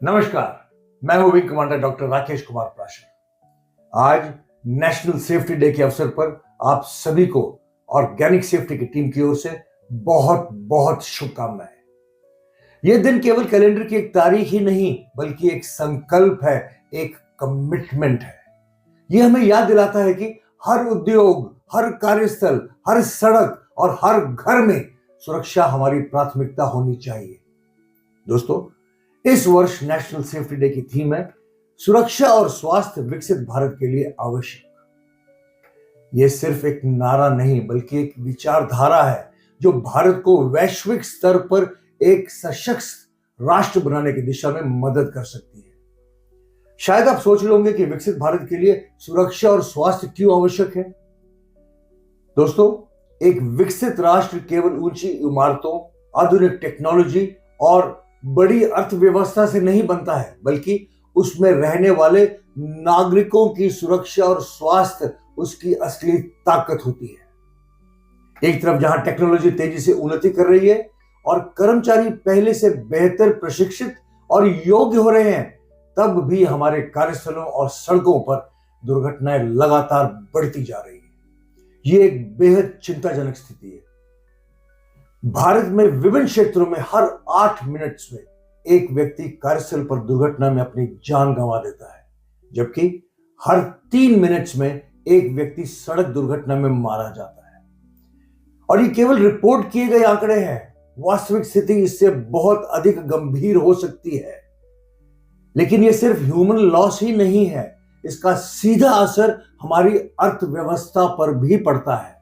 नमस्कार, मैं हूं wing commander doctor Rakesh Kumar Prashar. आज नेशनल सेफ्टी डे के अवसर पर आप सभी को ऑर्गेनिक सेफ्टी की टीम की ओर से बहुत बहुत शुभकामनाएं। यह दिन केवल कैलेंडर की एक तारीख ही नहीं बल्कि एक संकल्प है, एक कमिटमेंट है। यह हमें याद दिलाता है कि हर उद्योग, हर कार्यस्थल, हर सड़क और हर घर में सुरक्षा हमारी प्राथमिकता होनी चाहिए। दोस्तों, इस वर्ष नेशनल सेफ्टी डे की थीम है सुरक्षा और स्वास्थ्य विकसित भारत के लिए आवश्यक। यह सिर्फ एक नारा नहीं बल्कि एक विचारधारा है जो भारत को वैश्विक स्तर पर एक सशक्त राष्ट्र बनाने की दिशा में मदद कर सकती है। शायद आप सोच रहे होंगे कि विकसित भारत के लिए सुरक्षा और स्वास्थ्य क्यों आवश्यक है। दोस्तों, एक विकसित राष्ट्र केवल ऊंची इमारतों, आधुनिक टेक्नोलॉजी और बड़ी अर्थव्यवस्था से नहीं बनता है, बल्कि उसमें रहने वाले नागरिकों की सुरक्षा और स्वास्थ्य उसकी असली ताकत होती है। एक तरफ जहां टेक्नोलॉजी तेजी से उन्नति कर रही है और कर्मचारी पहले से बेहतर प्रशिक्षित और योग्य हो रहे हैं, तब भी हमारे कार्यस्थलों और सड़कों पर दुर्घटनाएं लगातार बढ़ती जा रही है। यह एक बेहद चिंताजनक स्थिति है। भारत में विभिन्न क्षेत्रों में हर 8 मिनट्स में एक व्यक्ति कार्यस्थल पर दुर्घटना में अपनी जान गंवा देता है, जबकि हर 3 मिनट्स में एक व्यक्ति सड़क दुर्घटना में मारा जाता है। और ये केवल रिपोर्ट किए गए आंकड़े हैं। वास्तविक स्थिति इससे बहुत अधिक गंभीर हो सकती है। लेकिन यह सिर्फ ह्यूमन लॉस ही नहीं है, इसका सीधा असर हमारी अर्थव्यवस्था पर भी पड़ता है।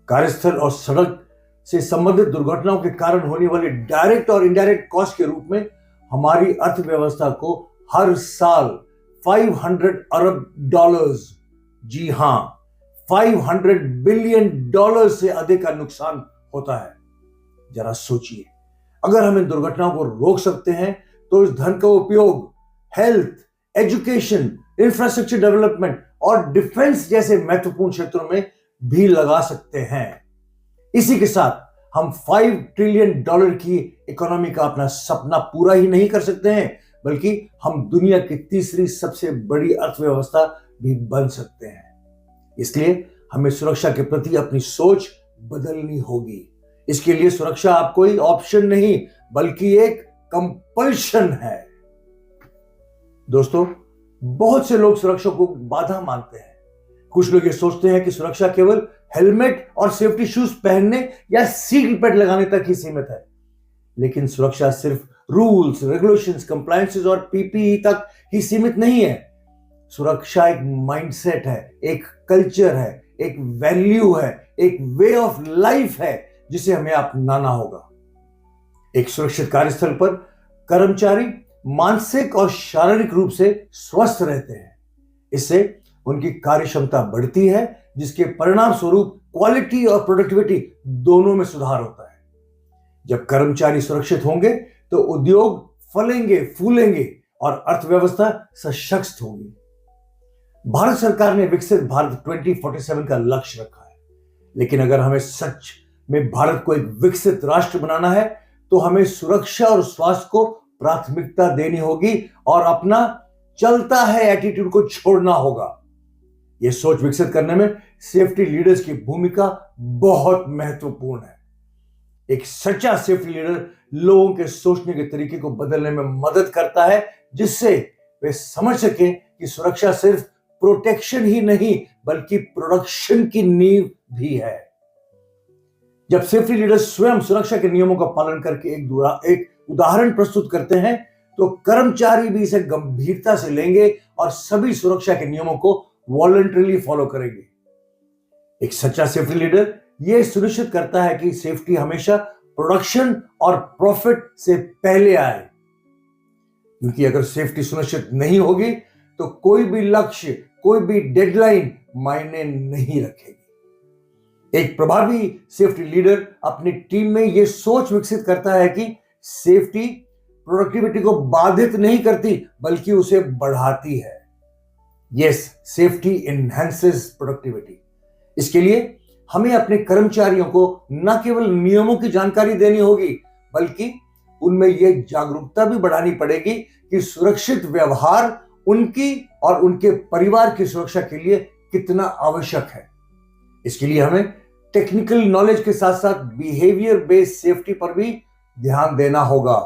कार्यस्थल और सड़क से संबंधित दुर्घटनाओं के कारण होने वाले डायरेक्ट और इनडायरेक्ट कॉस्ट के रूप में हमारी अर्थव्यवस्था को हर साल 500 अरब डॉलर्स, जी हां, 500 बिलियन डॉलर से अधिक का नुकसान होता है। जरा सोचिए, अगर हम इन दुर्घटनाओं को रोक सकते हैं तो इस धन का उपयोग हेल्थ, एजुकेशन, इंफ्रास्ट्रक्चर डेवलपमेंट और डिफेंस जैसे महत्वपूर्ण क्षेत्रों में भी लगा सकते हैं। इसी के साथ हम 5 ट्रिलियन डॉलर की इकोनॉमी का अपना सपना पूरा ही नहीं कर सकते हैं, बल्कि हम दुनिया की तीसरी सबसे बड़ी अर्थव्यवस्था भी बन सकते हैं। इसलिए हमें सुरक्षा के प्रति अपनी सोच बदलनी होगी। इसके लिए सुरक्षा आप कोई ऑप्शन नहीं बल्कि एक कंपल्शन है। दोस्तों, बहुत से लोग सुरक्षा को बाधा मानते हैं। कुछ लोग ये सोचते हैं कि सुरक्षा केवल हेलमेट और सेफ्टी शूज पहनने या सीट बेल्ट लगाने तक ही सीमित है। लेकिन सुरक्षा सिर्फ रूल्स, रेगुलेशंस, कंप्लायंसेस और पीपीई तक ही सीमित नहीं है। सुरक्षा एक माइंडसेट है, एक कल्चर है, एक वैल्यू है, एक वे ऑफ लाइफ है जिसे हमें अपनाना होगा। एक सुरक्षित कार्यस्थल पर कर्मचारी मानसिक और शारीरिक रूप से स्वस्थ रहते हैं। इससे उनकी कार्य क्षमता बढ़ती है, जिसके परिणाम स्वरूप क्वालिटी और प्रोडक्टिविटी दोनों में सुधार होता है। जब कर्मचारी सुरक्षित होंगे तो उद्योग फलेंगे, फूलेंगे और अर्थव्यवस्था सशक्त होगी। भारत सरकार ने विकसित भारत 2047 का लक्ष्य रखा है, लेकिन अगर हमें सच में भारत को एक विकसित राष्ट्र बनाना है तो हमें सुरक्षा और स्वास्थ्य को प्राथमिकता देनी होगी और अपना चलता है एटीट्यूड को छोड़ना होगा। यह सोच विकसित करने में सेफ्टी लीडर्स की भूमिका बहुत महत्वपूर्ण है। एक सच्चा सेफ्टी लीडर लोगों के सोचने के तरीके को बदलने में मदद करता है, जिससे वे समझ सकें कि सुरक्षा सिर्फ प्रोटेक्शन ही नहीं बल्कि प्रोडक्शन की नींव भी है। जब सेफ्टी लीडर्स स्वयं सुरक्षा के नियमों का पालन करके एक उदाहरण प्रस्तुत करते हैं तो कर्मचारी भी इसे गंभीरता से लेंगे और सभी सुरक्षा के नियमों को वॉलंटरीली फॉलो करेंगे। एक सच्चा सेफ्टी लीडर यह सुनिश्चित करता है कि सेफ्टी हमेशा प्रोडक्शन और प्रॉफिट से पहले आए, क्योंकि अगर सेफ्टी सुनिश्चित नहीं होगी तो कोई भी लक्ष्य, कोई भी डेडलाइन मायने नहीं रखेगी। एक प्रभावी सेफ्टी लीडर अपनी टीम में यह सोच विकसित करता है कि सेफ्टी प्रोडक्टिविटी को बाधित नहीं करती बल्कि उसे बढ़ाती है। Yes, safety enhances productivity. इसके लिए हमें अपने कर्मचारियों को न केवल नियमों की जानकारी देनी होगी बल्कि उनमें यह जागरूकता भी बढ़ानी पड़ेगी कि सुरक्षित व्यवहार उनकी और उनके परिवार की सुरक्षा के लिए कितना आवश्यक है। इसके लिए हमें टेक्निकल नॉलेज के साथ साथ बिहेवियर बेस्ड सेफ्टी पर भी ध्यान देना होगा,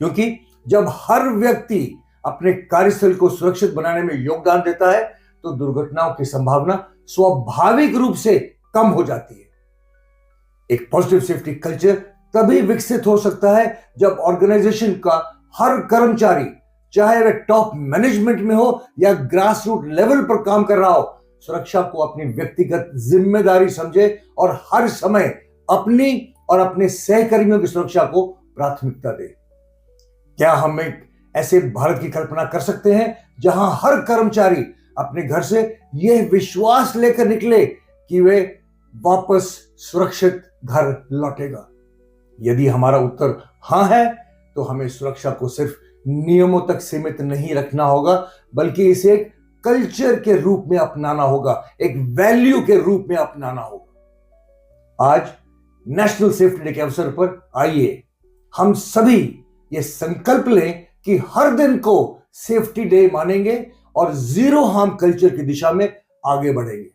क्योंकि जब हर व्यक्ति अपने कार्यस्थल को सुरक्षित बनाने में योगदान देता है तो दुर्घटनाओं की संभावना स्वाभाविक रूप से कम हो जाती है। एक पॉजिटिव सेफ्टी कल्चर तभी विकसित हो सकता है जब ऑर्गेनाइजेशन का हर कर्मचारी, चाहे वह टॉप मैनेजमेंट में हो या ग्रास रूट लेवल पर काम कर रहा हो, सुरक्षा को अपनी व्यक्तिगत जिम्मेदारी समझे और हर समय अपनी और अपने सहकर्मियों की सुरक्षा को प्राथमिकता दे। क्या हम एक ऐसे भारत की कल्पना कर सकते हैं जहां हर कर्मचारी अपने घर से यह विश्वास लेकर निकले कि वे वापस सुरक्षित घर लौटेगा? यदि हमारा उत्तर हां है तो हमें सुरक्षा को सिर्फ नियमों तक सीमित नहीं रखना होगा, बल्कि इसे एक कल्चर के रूप में अपनाना होगा, एक वैल्यू के रूप में अपनाना होगा। आज नेशनल सेफ्टी डे के अवसर पर आइए हम सभी ये संकल्प लें कि हर दिन को सेफ्टी डे मानेंगे और जीरो हार्म कल्चर की दिशा में आगे बढ़ेंगे।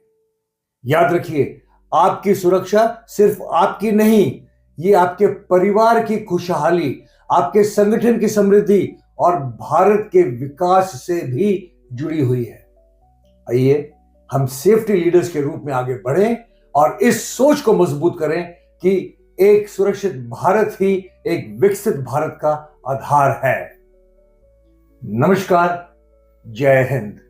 याद रखिए, आपकी सुरक्षा सिर्फ आपकी नहीं, ये आपके परिवार की खुशहाली, आपके संगठन की समृद्धि और भारत के विकास से भी जुड़ी हुई है। आइए हम सेफ्टी लीडर्स के रूप में आगे बढ़ें और इस सोच को मजबूत करें कि एक सुरक्षित भारत ही एक विकसित भारत का आधार है। नमस्कार, जय हिंद।